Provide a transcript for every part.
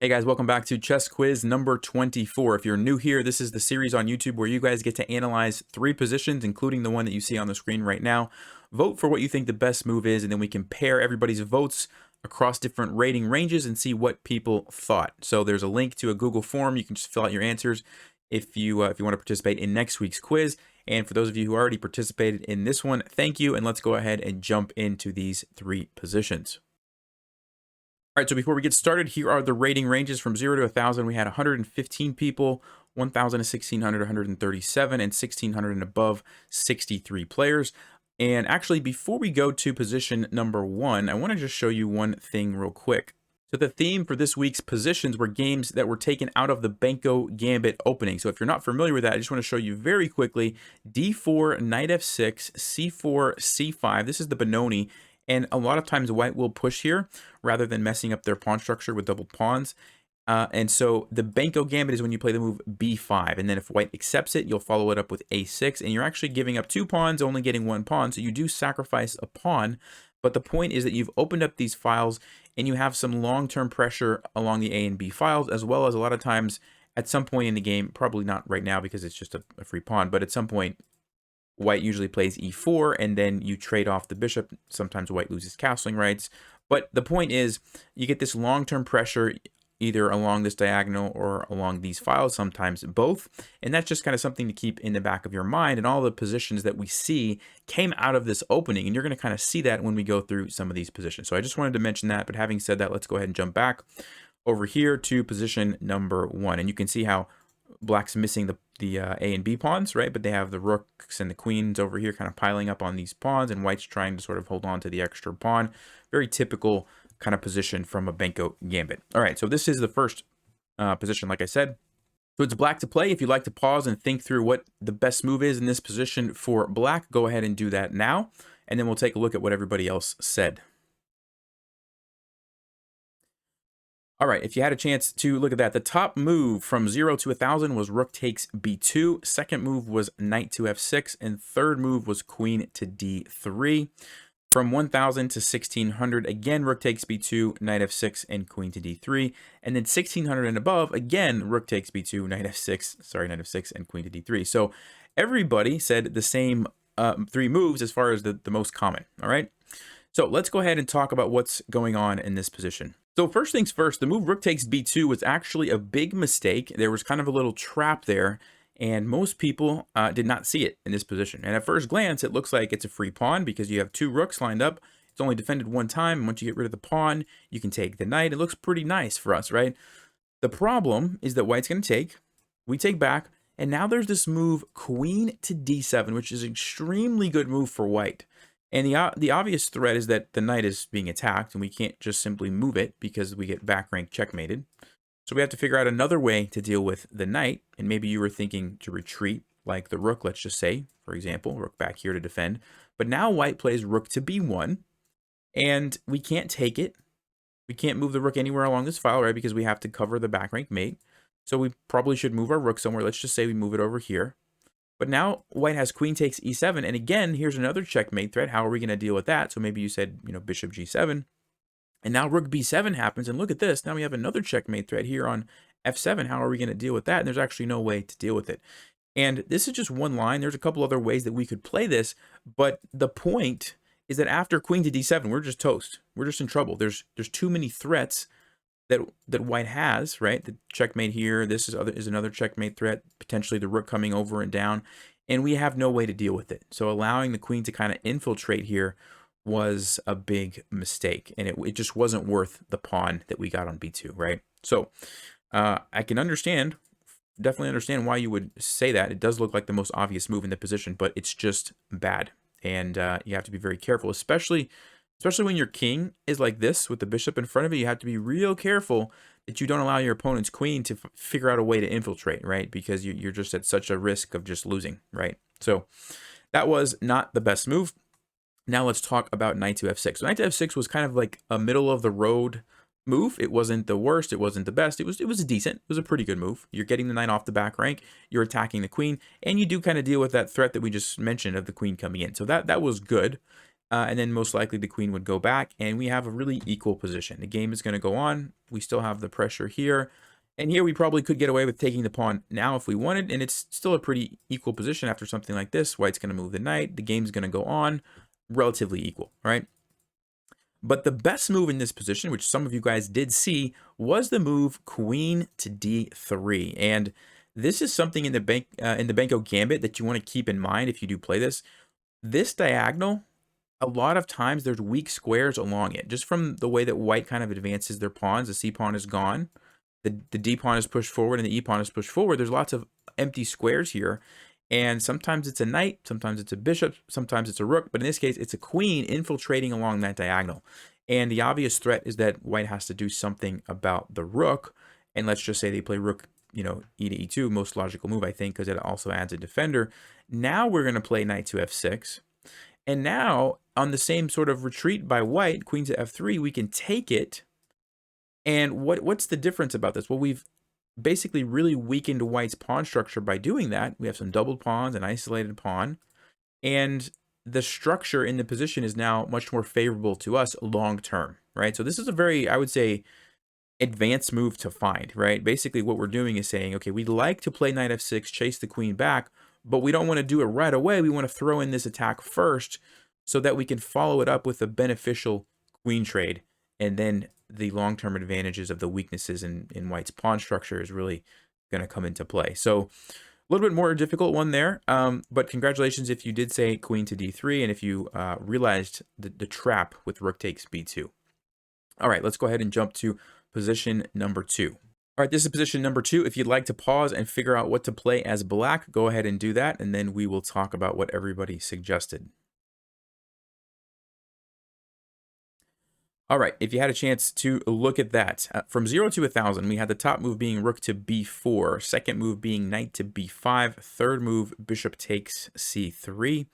Hey guys, welcome back to chess quiz number 24. If you're new here, this is the series on YouTube where you guys get to analyze 3 positions, including the one that you see on the screen right now. Vote for what you think the best move is, and then we compare everybody's votes across different rating ranges and see what people thought. So there's a link to a Google form. You can just fill out your answers if you want to participate in next week's quiz. And for those of you who already participated in this one, thank you, and let's go ahead and jump into these 3 positions. All right, so before we get started, here are the rating ranges from 0 to 1,000. We had 115 people, 1,000 to 1,600, 137, and 1,600 and above, 63 players. And actually, before we go to position number 1, I want to just show you one thing real quick. So the theme for this week's positions were games that were taken out of the Benko Gambit opening. So if you're not familiar with that, I just want to show you very quickly, d4, knight f6, c4, c5. This is the Benoni. And a lot of times white will push here rather than messing up their pawn structure with double pawns. And so the Benko Gambit is when you play the move b5. And then if white accepts it, you'll follow it up with a6. And you're actually giving up 2 pawns, only getting 1 pawn. So you do sacrifice a pawn. But the point is that you've opened up these files and you have some long-term pressure along the A and B files, as well as a lot of times at some point in the game, probably not right now because it's just a free pawn, but at some point, white usually plays e4, and then you trade off the bishop. Sometimes white loses castling rights. But the point is, you get this long-term pressure either along this diagonal or along these files, sometimes both. And that's just kind of something to keep in the back of your mind. And all the positions that we see came out of this opening. And you're going to kind of see that when we go through some of these positions. So I just wanted to mention that. But having said that, let's go ahead and jump back over here to position number 1. And you can see how black's missing the A and B pawns, right? But they have the rooks and the queens over here kind of piling up on these pawns, and white's trying to sort of hold on to the extra pawn. Very typical kind of position from a Benko Gambit. All right, so this is the first position, like I said. So it's black to play. If you'd like to pause and think through what the best move is in this position for black, go ahead and do that now, and then we'll take a look at what everybody else said. All right, if you had a chance to look at that, the top move from 0 to 1,000 was rook takes b2. Second move was knight to f6. And third move was queen to d3. From 1,000 to 1,600, again, rook takes b2, knight f6, and queen to d3. And then 1,600 and above, again, rook takes b2, knight f6, and queen to d3. So everybody said the same 3 moves as far as the most common, all right? So let's go ahead and talk about what's going on in this position. So first things first, the move rook takes b2 was actually a big mistake. There was kind of a little trap there, and most people did not see it in this position. And at first glance, it looks like it's a free pawn because you have 2 rooks lined up. It's only defended 1 time. And once you get rid of the pawn, you can take the knight. It looks pretty nice for us, right? The problem is that white's going to take. We take back. And now there's this move queen to d7, which is an extremely good move for white. And the obvious threat is that the knight is being attacked, and we can't just simply move it because we get back rank checkmated. So we have to figure out another way to deal with the knight, and maybe you were thinking to retreat like the rook, let's just say, for example, rook back here to defend. But now white plays rook to b1, and we can't take it. We can't move the rook anywhere along this file, right, because we have to cover the back rank mate. So we probably should move our rook somewhere. Let's just say we move it over here. But now white has queen takes e7, and again, here's another checkmate threat. How are we going to deal with that? So maybe you said, bishop g7, and now rook b7 happens, and look at this. Now we have another checkmate threat here on f7. How are we going to deal with that? And there's actually no way to deal with it. And this is just one line. There's a couple other ways that we could play this, but the point is that after queen to d7, we're just toast. We're just in trouble. There's too many threats that white has, right? The checkmate here, this is another checkmate threat, potentially the rook coming over and down, and we have no way to deal with it. So allowing the queen to kind of infiltrate here was a big mistake, and it just wasn't worth the pawn that we got on b2, right? So I can definitely understand why you would say that. It does look like the most obvious move in the position, but it's just bad, and you have to be very careful, especially when your king is like this with the bishop in front of it. You have to be real careful that you don't allow your opponent's queen to figure out a way to infiltrate, right? Because you're just at such a risk of just losing, right? So that was not the best move. Now let's talk about knight to f6. So knight to f6 was kind of like a middle of the road move. It wasn't the worst. It wasn't the best. It was decent. It was a pretty good move. You're getting the knight off the back rank. You're attacking the queen, and you do kind of deal with that threat that we just mentioned of the queen coming in. So that was good. and then most likely the queen would go back, and we have a really equal position. The game is going to go on. We still have the pressure here. And here we probably could get away with taking the pawn now if we wanted, and it's still a pretty equal position after something like this. White's going to move the knight. The game's going to go on relatively equal, right? But the best move in this position, which some of you guys did see, was the move queen to d3. And this is something in the Benko Gambit that you want to keep in mind if you do play this. This diagonal, a lot of times there's weak squares along it. Just from the way that white kind of advances their pawns, the c pawn is gone, the d pawn is pushed forward, and the e pawn is pushed forward. There's lots of empty squares here. And sometimes it's a knight, sometimes it's a bishop, sometimes it's a rook, but in this case, it's a queen infiltrating along that diagonal. And the obvious threat is that white has to do something about the rook. And let's just say they play rook, e to e2, most logical move, I think, because it also adds a defender. Now we're going to play knight to f6. And now, on the same sort of retreat by white, queen to f3, we can take it. And what's the difference about this? Well, we've basically really weakened white's pawn structure by doing that. We have some doubled pawns, an isolated pawn, and the structure in the position is now much more favorable to us long term, right? So this is a very, I would say, advanced move to find, right? Basically what we're doing is saying, okay, we'd like to play knight f6, chase the queen back, but we don't want to do it right away. We want to throw in this attack first so that we can follow it up with a beneficial queen trade, and then the long-term advantages of the weaknesses in white's pawn structure is really going to come into play. So a little bit more difficult one there, but congratulations if you did say queen to d3, and if you realized the trap with rook takes b2. All right, let's go ahead and jump to position number 2. All right, this is position number 2. If you'd like to pause and figure out what to play as black, go ahead and do that, and then we will talk about what everybody suggested. All right, if you had a chance to look at that, from 0 to 1,000, we had the top move being rook to b4, second move being knight to b5, third move bishop takes c3,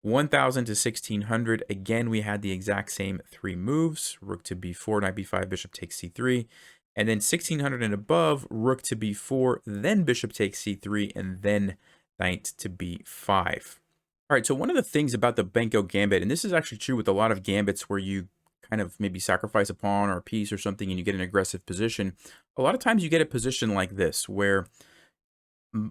1,000 to 1,600, again, we had the exact same 3 moves, rook to b4, knight b5, bishop takes c3, and then 1,600 and above, rook to b4, then bishop takes c3, and then knight to b5. All right, so one of the things about the Benko Gambit, and this is actually true with a lot of gambits where you kind of maybe sacrifice a pawn or a piece or something and you get an aggressive position, a lot of times you get a position like this where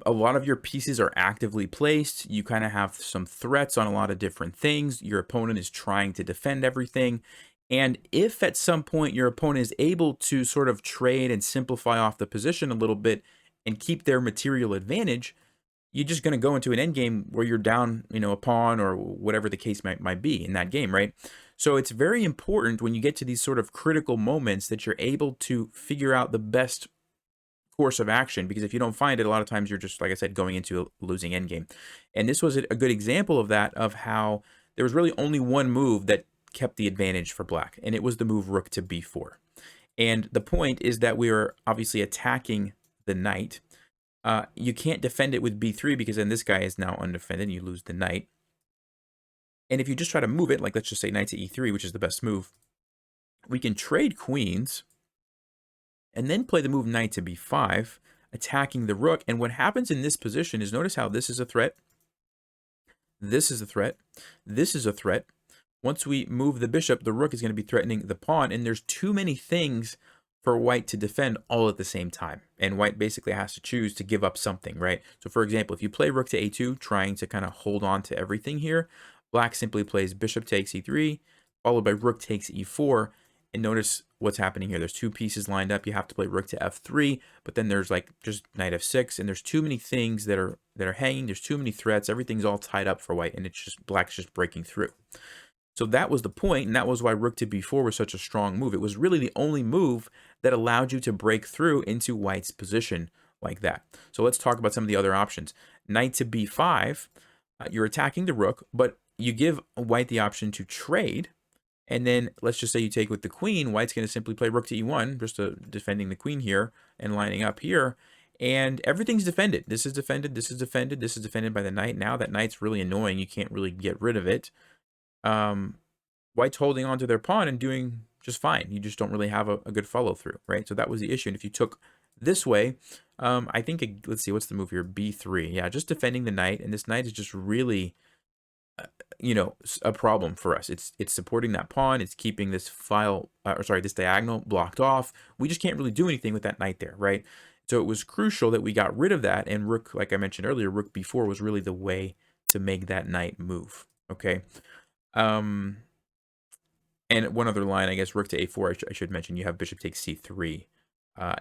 a lot of your pieces are actively placed. You kind of have some threats on a lot of different things. Your opponent is trying to defend everything. And if at some point your opponent is able to sort of trade and simplify off the position a little bit and keep their material advantage, you're just going to go into an endgame where you're down, a pawn or whatever the case might be in that game, right? So it's very important when you get to these sort of critical moments that you're able to figure out the best course of action, because if you don't find it, a lot of times you're just, like I said, going into a losing endgame. And this was a good example of that, of how there was really only one move that kept the advantage for black, and it was the move rook to b4. And the point is that we are obviously attacking the knight. You can't defend it with b3 because then this guy is now undefended and you lose the knight. And if you just try to move it, like let's just say knight to e3, which is the best move, we can trade queens and then play the move knight to b5, attacking the rook. And what happens in this position is, notice how this is a threat, this is a threat, this is a threat. Once we move the bishop, the rook is going to be threatening the pawn, and there's too many things for white to defend all at the same time. And white basically has to choose to give up something, right? So for example, if you play rook to a2, trying to kind of hold on to everything here, black simply plays bishop takes e3, followed by rook takes e4. And notice what's happening here. There's 2 pieces lined up. You have to play rook to f3, but then there's like just knight f6, and there's too many things that are hanging. There's too many threats. Everything's all tied up for white, and it's just black's just breaking through. So that was the point, and that was why rook to b4 was such a strong move. It was really the only move that allowed you to break through into white's position like that. So let's talk about some of the other options. Knight to b5, you're attacking the rook, but you give white the option to trade. And then let's just say you take with the queen, white's going to simply play rook to e1, just defending the queen here and lining up here. And everything's defended. This is defended, this is defended, this is defended by the knight. Now that knight's really annoying. You can't really get rid of it. White's holding on to their pawn and doing just fine. You just don't really have a good follow through, right? So that was the issue. And if you took this way, I think, let's see, what's the move here? B3. Yeah, just defending the knight. And this knight is just really you know, a problem for us. It's supporting that pawn. It's keeping this file, or sorry, this diagonal blocked off. We just can't really do anything with that knight there, right? So it was crucial that we got rid of that. And rook, like I mentioned earlier, rook b4 was really the way to make that knight move. Okay. Um, and one other line, I guess, rook to a4. I should mention you have bishop takes c3,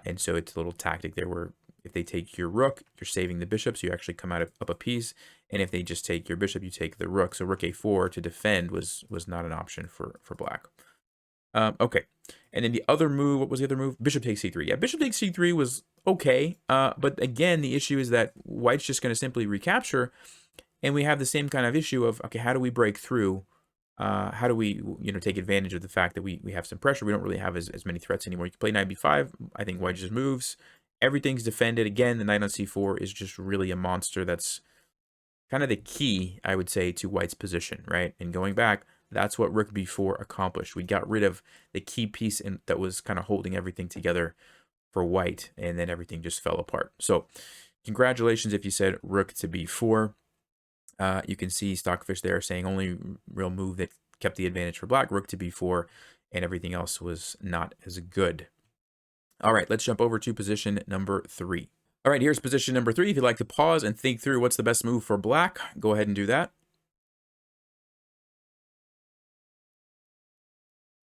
and so it's a little tactic there where if they take your rook, you're saving the bishop, so you actually come up a piece. And if they just take your bishop, you take the rook. So rook a4 to defend was not an option for black. Okay, and then the other move, what was the other move? Bishop takes c3. Yeah, bishop takes c3 was okay, but again, the issue is that white's just going to simply recapture, and we have the same kind of issue of, okay, how do we break through? How do we, take advantage of the fact that we have some pressure? We don't really have as many threats anymore. You can play knight b5. I think white just moves. Everything's defended. Again, the knight on c4 is just really a monster. That's kind of the key, I would say, to white's position, right? And going back, that's what rook b4 accomplished. We got rid of the key piece that was kind of holding everything together for white, and then everything just fell apart. So congratulations if you said rook to b4. You can see Stockfish there saying only real move that kept the advantage for black, rook to b4, and everything else was not as good. All right, let's jump over to position number 3. All right, here's position number 3. If you'd like to pause and think through what's the best move for black, go ahead and do that.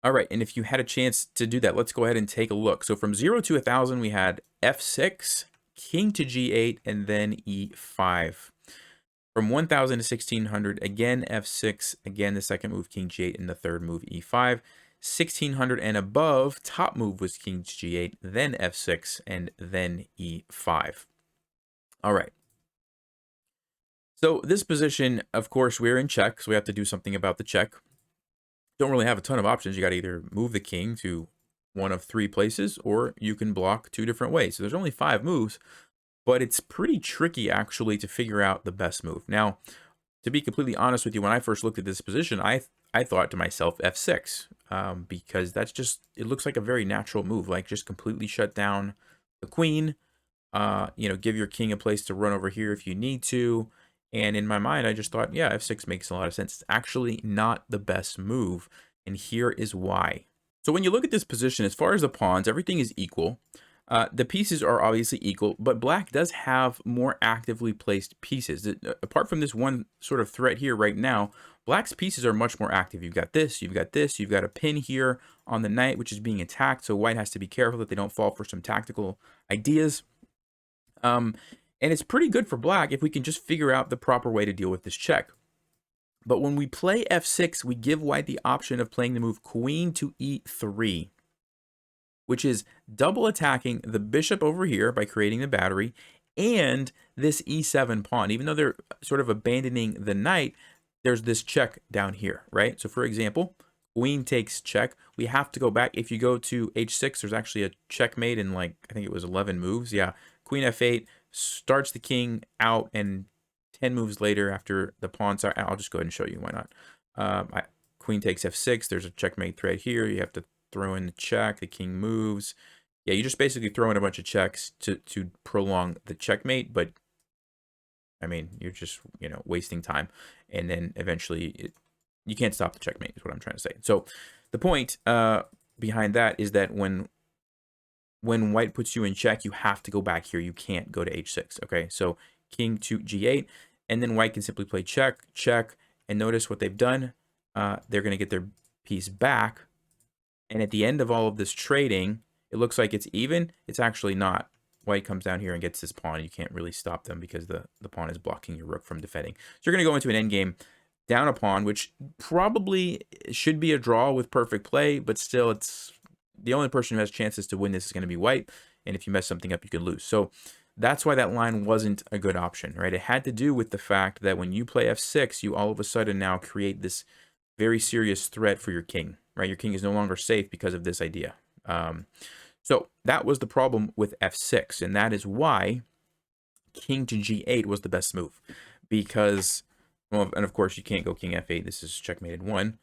All right, and if you had a chance to do that, let's go ahead and take a look. So from 0 to 1,000, we had f6, king to g8, and then e5. From 1,000 to 1,600, again f6, again the second move king g8, and the third move e5. 1,600 and above, top move was king to g8, then f6, and then e5. All right. So this position, of course, we're in check, so we have to do something about the check. Don't really have a ton of options. You got to either move the king to one of 3 places, or you can block 2 different ways. So there's only 5 moves, but it's pretty tricky actually to figure out the best move. Now, to be completely honest with you, when I first looked at this position, I thought to myself f6, because that's just, it looks like a very natural move, like just completely shut down the queen, give your king a place to run over here if you need to. And in my mind, I just thought, yeah, f6 makes a lot of sense. It's actually not the best move, and here is why. So when you look at this position, as far as the pawns, everything is equal. The pieces are obviously equal, but black does have more actively placed pieces. Apart from this one sort of threat here right now, black's pieces are much more active. You've got this, you've got this, you've got a pin here on the knight, which is being attacked, so white has to be careful that they don't fall for some tactical ideas. And it's pretty good for black if we can just figure out the proper way to deal with this check. But when we play f6, we give white the option of playing the move queen to e3, which is double attacking the bishop over here by creating the battery and this e7 pawn. Even though they're sort of abandoning the knight, there's this check down here, right? So for example, queen takes check. We have to go back. If you go to h6, there's actually a checkmate in, like, I think it was 11 moves. Yeah, queen f8 starts the king out, and 10 moves later after the pawns are, I'll just go ahead and show you, why not? Queen takes f6, there's a checkmate thread here, you have to throw in the check, the king moves. Yeah, you just basically throw in a bunch of checks to prolong the checkmate, but I mean, you're just, wasting time, and then eventually you can't stop the checkmate is what I'm trying to say. So the point behind that is that when white puts you in check, you have to go back here. You can't go to h6, okay? So king to g8, and then white can simply play check, check, and notice what they've done. They're going to get their piece back, and at the end of all of this trading, it looks like it's even. It's actually not. White comes down here and gets this pawn. You can't really stop them because the pawn is blocking your rook from defending. So you're going to go into an endgame down a pawn, which probably should be a draw with perfect play, but still it's the only person who has chances to win this is going to be white, and if you mess something up, you can lose. So that's why that line wasn't a good option, right? It had to do with the fact that when you play f6, you all of a sudden now create this very serious threat for your king, right? Your king is no longer safe because of this idea. So that was the problem with f6, and that is why king to g8 was the best move, because, well, and of course you can't go king f8. This is checkmated 1.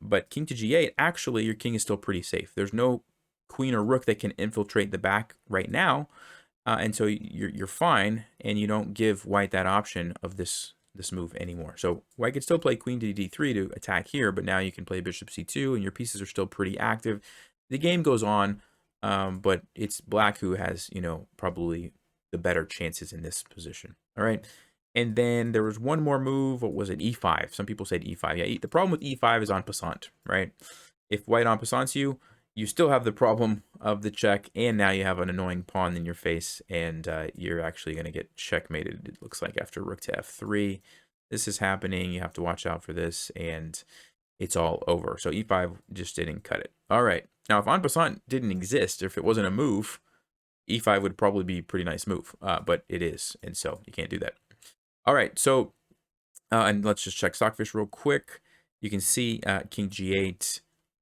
But king to g8, actually, your king is still pretty safe. There's no queen or rook that can infiltrate the back right now, and so you're fine, and you don't give white that option of this this move anymore. So white could still play queen to d3 to attack here, but now you can play bishop c2, and your pieces are still pretty active. The game goes on, but it's black who has, you know, probably the better chances in this position. All right. And then there was one more move. What was it? E5. Some people said E5. Yeah, the problem with E5 is en passant, right? If white en passants you, you still have the problem of the check, and now you have an annoying pawn in your face, and you're actually going to get checkmated, it looks like, after rook to f3. This is happening. You have to watch out for this, and it's all over. So E5 just didn't cut it. All right. Now, if en passant didn't exist, or if it wasn't a move, E5 would probably be a pretty nice move, but it is, and so you can't do that. All right, so, and let's just check Stockfish real quick. You can see King G8,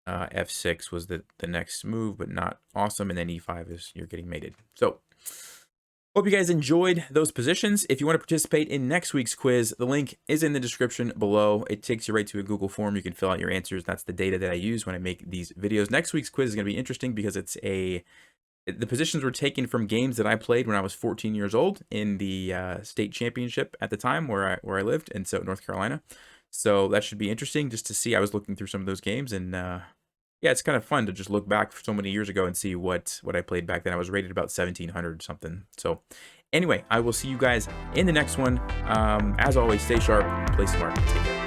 F6 was the next move, but not awesome. And then E5 is you're getting mated. So, hope you guys enjoyed those positions. If you want to participate in next week's quiz, the link is in the description below. It takes you right to a Google form. You can fill out your answers. That's the data that I use when I make these videos. Next week's quiz is going to be interesting because it's the positions were taken from games that I played when I was 14 years old in the state championship at the time where I lived in North Carolina. So that should be interesting just to see. I was looking through some of those games, and yeah, it's kind of fun to just look back so many years ago and see what I played back then. I was rated about 1700 something. So anyway, I will see you guys in the next one. As always, stay sharp, play smart, take care.